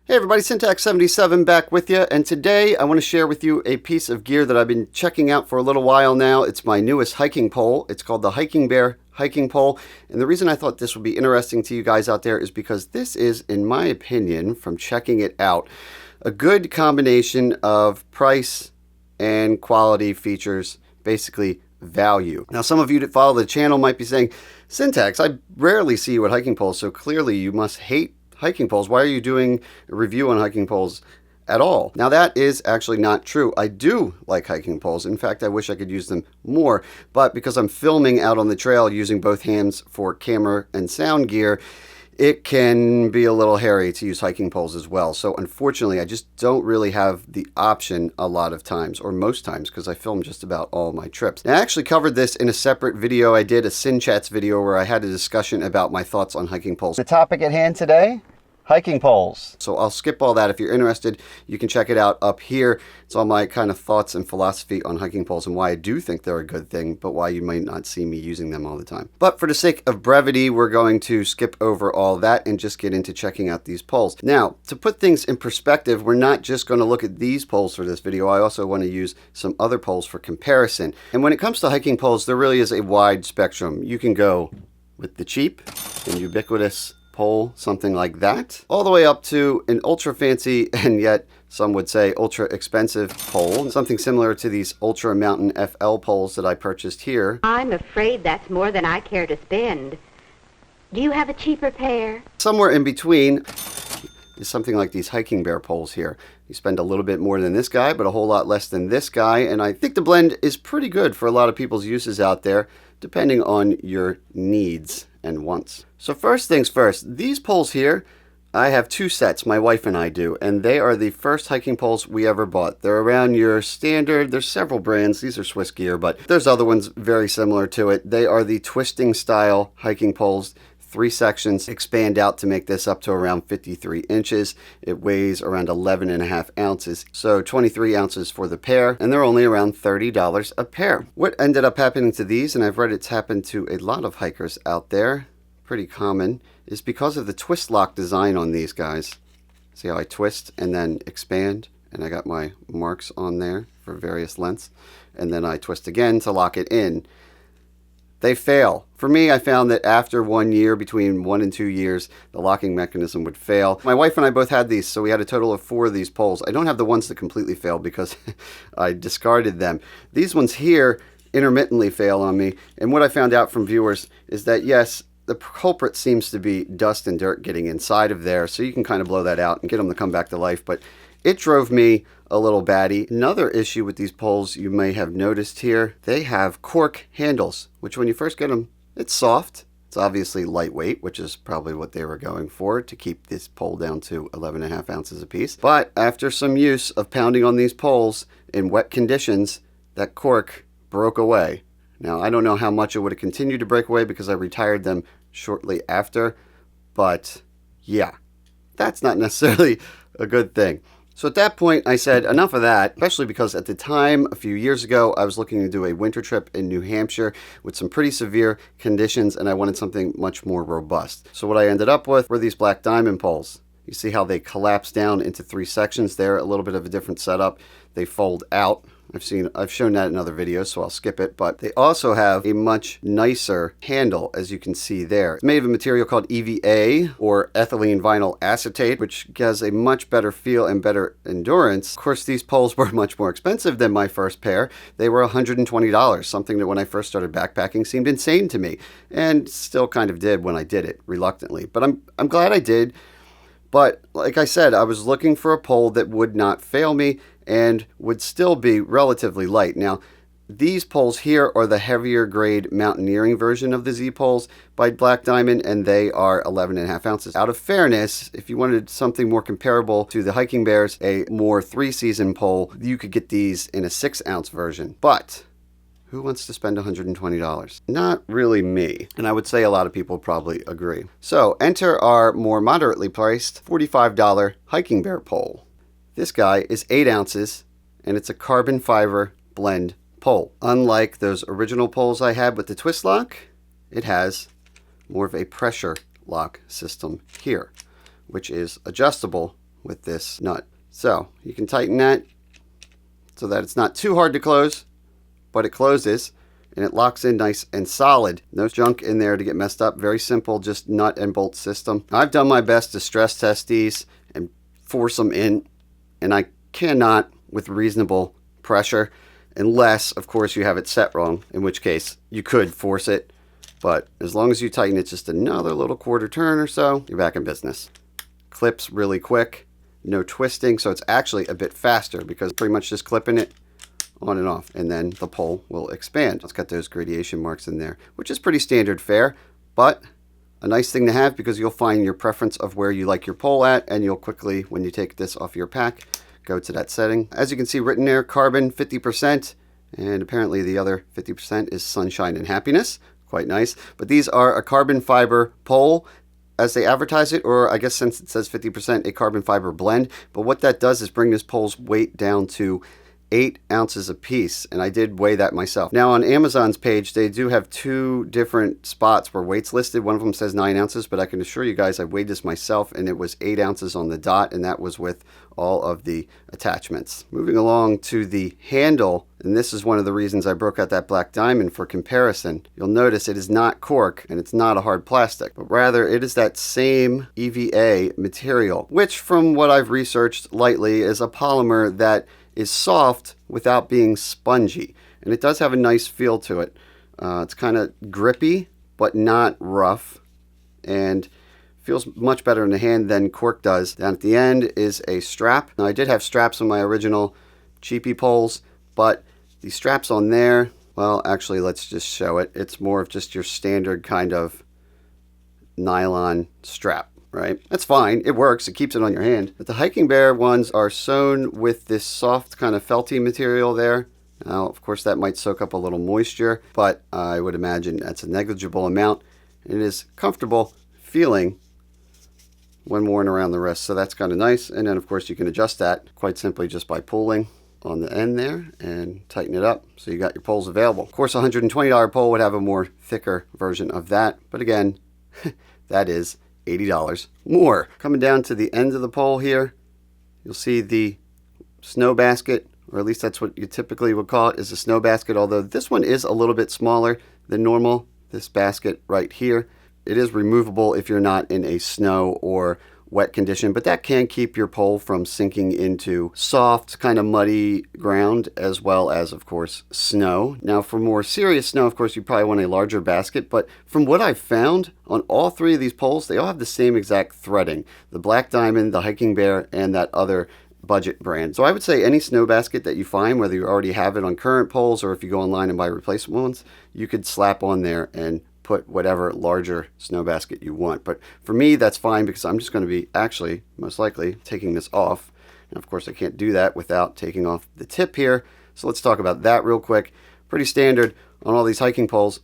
Hey everybody, Syntax77 back with you, and today I want to share with you a piece of gear that I've been checking out for a little while now. It's my newest hiking pole. It's called the HikingBear hiking pole, and the reason I thought this would be interesting to you guys out there is because this is, in my opinion, from checking it out, a good combination of price and quality features, basically value. Now, some of you that follow the channel might be saying, Syntax, I rarely see you at hiking poles, so clearly you must hate hiking poles. Why are you doing a review on hiking poles at all? Now, that is actually not true. I do like hiking poles. In fact, I wish I could use them more, but because I'm filming out on the trail using both hands for camera and sound gear, it can be a little hairy to use hiking poles as well. So unfortunately, I just don't really have the option a lot of times, or most times, because I film just about all my trips. Now, I actually covered this in a separate video. I did a SynChats video where I had a discussion about my thoughts on hiking poles. The topic at hand today, hiking poles. So I'll skip all that. If you're interested, you can check it out up here. It's all my kind of thoughts and philosophy on hiking poles and why I do think they're a good thing, but why you might not see me using them all the time. But for the sake of brevity, we're going to skip over all that and just get into checking out these poles. Now, to put things in perspective, we're not just going to look at these poles for this video. I also want to use some other poles for comparison. And when it comes to hiking poles, there really is a wide spectrum. You can go with the cheap and ubiquitous pole, something like that, all the way up to an ultra fancy and yet some would say ultra expensive pole, something similar to these Ultra Mountain FL poles that I purchased here. I'm afraid that's more than I care to spend. Do you have a cheaper pair? Somewhere in between is something like these HikingBear poles here. You spend a little bit more than this guy, but a whole lot less than this guy, and I think the blend is pretty good for a lot of people's uses out there, depending on your needs and wants. So first things first, these poles here, I have two sets, my wife and I do, and they are the first hiking poles we ever bought. They're around your standard, there's several brands, these are Suisse Gear, but there's other ones very similar to it. They are the twisting style hiking poles. 3 sections expand out to make this up to around 53 inches. It weighs around 11.5 ounces. So 23 ounces for the pair, and they're only around $30 a pair. What ended up happening to these, and I've read it's happened to a lot of hikers out there, pretty common, is because of the twist lock design on these guys. See how I twist and then expand? And I got my marks on there for various lengths. And then I twist again to lock it in. They fail. For me, I found that after 1 year, between 1 and 2 years, the locking mechanism would fail. My wife and I both had these, so we had a total of 4 of these poles. I don't have the ones that completely failed because I discarded them. These ones here intermittently fail on me, and what I found out from viewers is that, yes, the culprit seems to be dust and dirt getting inside of there, so you can kind of blow that out and get them to come back to life, but it drove me a little batty. Another issue with these poles you may have noticed here, they have cork handles, which when you first get them, it's soft. It's obviously lightweight, which is probably what they were going for to keep this pole down to 11.5 ounces a piece. But after some use of pounding on these poles in wet conditions, that cork broke away. Now, I don't know how much it would have continued to break away because I retired them shortly after, but yeah, that's not necessarily a good thing. So at that point, I said, enough of that, especially because at the time, a few years ago, I was looking to do a winter trip in New Hampshire with some pretty severe conditions, and I wanted something much more robust. So what I ended up with were these black diamond poles. You see how they collapse down into 3 sections there, a little bit of a different setup. They fold out. I've shown that in other videos, so I'll skip it, but they also have a much nicer handle, as you can see there. It's made of a material called EVA, or ethylene vinyl acetate, which has a much better feel and better endurance. Of course, these poles were much more expensive than my first pair. They were $120, something that when I first started backpacking seemed insane to me, and still kind of did when I did it, reluctantly. But I'm glad I did. But like I said, I was looking for a pole that would not fail me and would still be relatively light. Now, these poles here are the heavier grade mountaineering version of the Z poles by Black Diamond, and they are 11.5 ounces. Out of fairness, if you wanted something more comparable to the HikingBears, a more 3-season pole, you could get these in a 6-ounce version. But who wants to spend $120? Not really me. And I would say a lot of people probably agree. So enter our more moderately priced $45 HikingBear pole. This guy is 8 ounces and it's a carbon fiber blend pole. Unlike those original poles I had with the twist lock, it has more of a pressure lock system here, which is adjustable with this nut. So you can tighten that so that it's not too hard to close, but it closes and it locks in nice and solid. No junk in there to get messed up. Very simple, just nut and bolt system. I've done my best to stress test these and force them in, and I cannot with reasonable pressure, unless of course you have it set wrong, in which case you could force it. But as long as you tighten it just another little quarter turn or so, you're back in business. Clips really quick, no twisting, so it's actually a bit faster because pretty much just clipping it on and off, and then the pole will expand. It's got those gradation marks in there, which is pretty standard fare, but a nice thing to have because you'll find your preference of where you like your pole at, and you'll quickly, when you take this off your pack, go to that setting. As you can see written there, carbon 50%, and apparently the other 50% is sunshine and happiness. Quite nice. But these are a carbon fiber pole as they advertise it, or I guess since it says 50%, a carbon fiber blend. But what that does is bring this pole's weight down to 8 ounces a piece, and I did weigh that myself. Now on Amazon's page, they do have 2 different spots where weight's listed. One of them says 9 ounces, but I can assure you guys I weighed this myself, and it was 8 ounces on the dot, and that was with all of the attachments. Moving along to the handle, and this is one of the reasons I broke out that black diamond for comparison. You'll notice it is not cork, and it's not a hard plastic, but rather it is that same EVA material, which from what I've researched lightly is a polymer that is soft without being spongy, and it does have a nice feel to it. It's kind of grippy but not rough, and feels much better in the hand than cork does. Down at the end is a strap. Now I did have straps on my original cheapy poles, but the straps on there, well, actually let's just show it. It's more of just your standard kind of nylon strap. Right? That's fine. It works. It keeps it on your hand. But the HikingBear ones are sewn with this soft kind of felty material there. Now, of course, that might soak up a little moisture, but I would imagine that's a negligible amount. It is comfortable feeling when worn around the wrist, so that's kind of nice. And then, of course, you can adjust that quite simply just by pulling on the end there and tighten it up so you got your poles available. Of course, a $120 pole would have a more thicker version of that, but again, that is $80 more. Coming down to the end of the pole here, you'll see the snow basket, or at least that's what you typically would call it, is a snow basket, although this one is a little bit smaller than normal. This basket right here, it is removable if you're not in a snow or wet condition, but that can keep your pole from sinking into soft, kind of muddy ground, as well as, of course, snow. Now, for more serious snow, of course, you probably want a larger basket, but from what I've found on all 3 of these poles, they all have the same exact threading. The Black Diamond, the HikingBear, and that other budget brand. So I would say any snow basket that you find, whether you already have it on current poles or if you go online and buy replacement ones, you could slap on there and put whatever larger snow basket you want. But for me, that's fine because I'm just going to be actually most likely taking this off. And of course, I can't do that without taking off the tip here. So let's talk about that real quick. Pretty standard on all these hiking poles.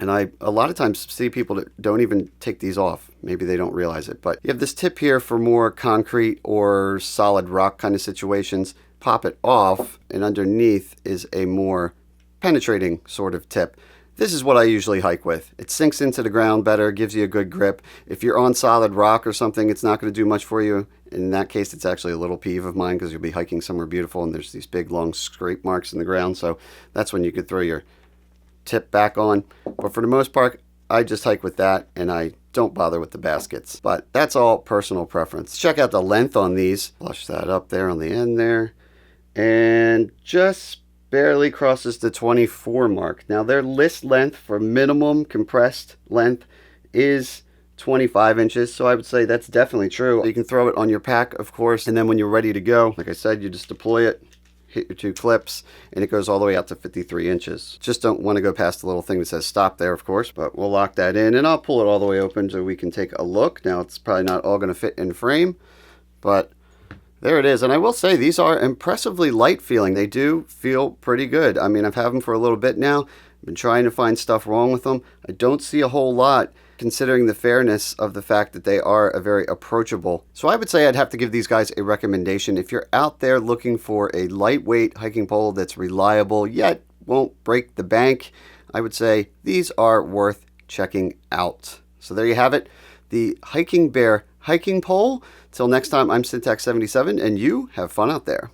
And I a lot of times see people that don't even take these off. Maybe they don't realize it. But you have this tip here for more concrete or solid rock kind of situations. Pop it off, and underneath is a more penetrating sort of tip. This is what I usually hike with. It sinks into the ground better, gives you a good grip. If you're on solid rock or something, it's not going to do much for you. In that case, it's actually a little peeve of mine because you'll be hiking somewhere beautiful and there's these big long scrape marks in the ground. So that's when you could throw your tip back on. But for the most part, I just hike with that and I don't bother with the baskets. But that's all personal preference. Check out the length on these. Flush that up there on the end there. And just barely crosses the 24 mark. Now their list length for minimum compressed length is 25 inches, so I would say that's definitely true. You can throw it on your pack, of course, and then when you're ready to go, like I said, you just deploy it, hit your 2 clips, and it goes all the way out to 53 inches. Just don't want to go past the little thing that says stop there, of course, but we'll lock that in, and I'll pull it all the way open so we can take a look. Now it's probably not all going to fit in frame, but there it is. And I will say these are impressively light feeling. They do feel pretty good. I mean, I've had them for a little bit now. I've been trying to find stuff wrong with them. I don't see a whole lot considering the fairness of the fact that they are a very approachable. So I would say I'd have to give these guys a recommendation. If you're out there looking for a lightweight hiking pole that's reliable yet won't break the bank, I would say these are worth checking out. So there you have it. The HikingBear hiking pole. Till next time, I'm Syntax77, and you have fun out there.